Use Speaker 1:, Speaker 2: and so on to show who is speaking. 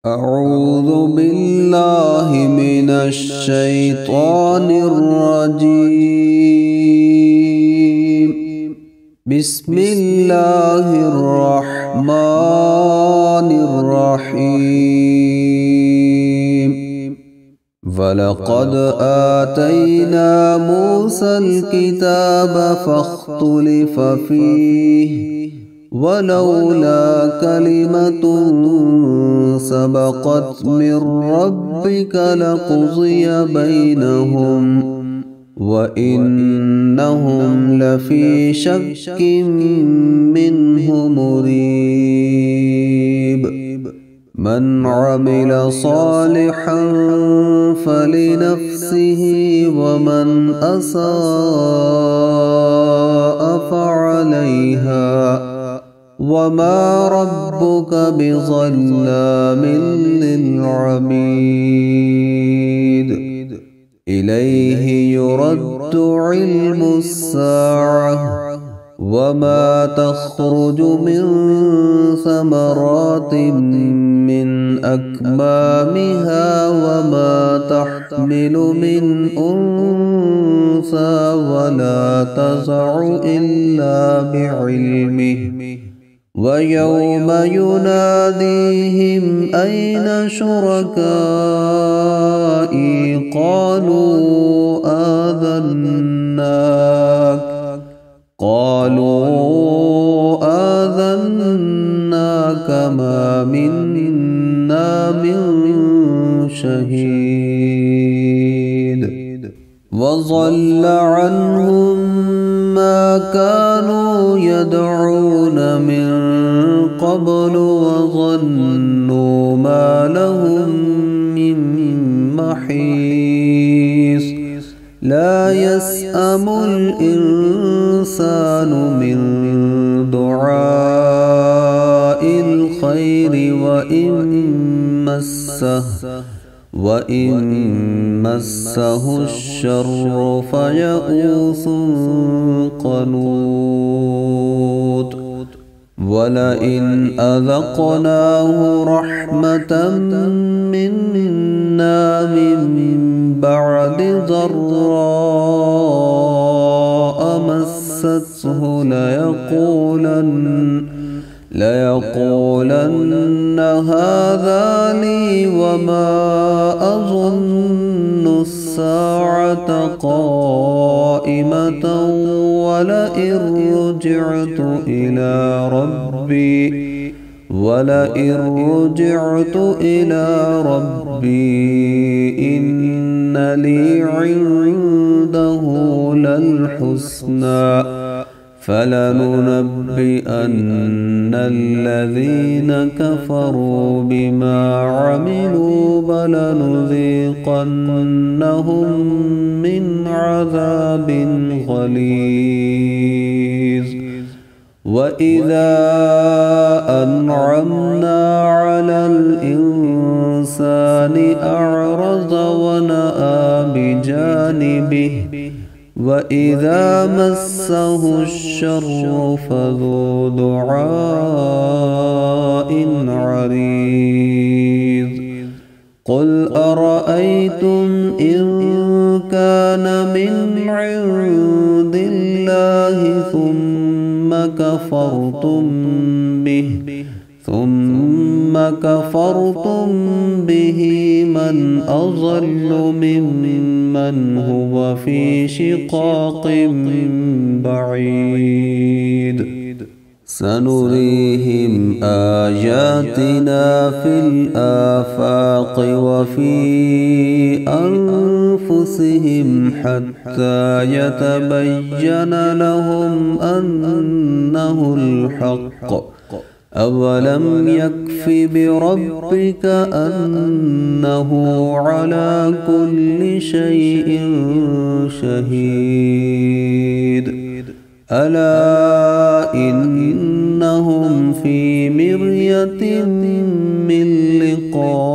Speaker 1: أعوذ بالله من الشيطان الرجيم. بسم الله الرحمن الرحيم. ولقد آتينا موسى الكتاب فاختلف فيه ولولا كلمة سبقت من ربك لقضي بينهم وإنهم لفي شك منه مريب. من عمل صالحا فلنفسه ومن أساء فعليها وما ربك بظلام للعبيد. إليه يرد علم الساعة وما تخرج من ثمرات من أكمامها وما تحمل من أنثى ولا تضع إلا بعلمه. ويوم يناديهم أين شركائي قالوا آذناك ما منا من شهيد. وضل عنهم ما كانوا يدعون من قبل وظنوا ما لهم من محيص. لا يسأم الإنسان من دعاء الخير وإن مسه الشر فيئوس قنوط. ولئن أذقناه رحمة منا من بعد ضراء مسته ليقولن هذا لي وما أظن الساعة قائمة ولئن رجعت إلى ربي إن لي عنده للحسنى فلننبئن الذين كفروا بما عملوا ولنذيقنهم من عذاب غليظ. وإذا أنعمنا على الإنسان أعرض ونأى بجانبه وإذا مسه الشر فذو دعاء عريض. قل أرأيتم إن كان من عند الله ثم كفرتم به من أضل ممن هو في شقاق بعيد. سنريهم آياتنا في الآفاق وفي أنفسهم حتى يتبين لهم أنه الحق. أولم يكف بربك أنه على كل شيء شهيد. ألا إنهم في مرية من لقاء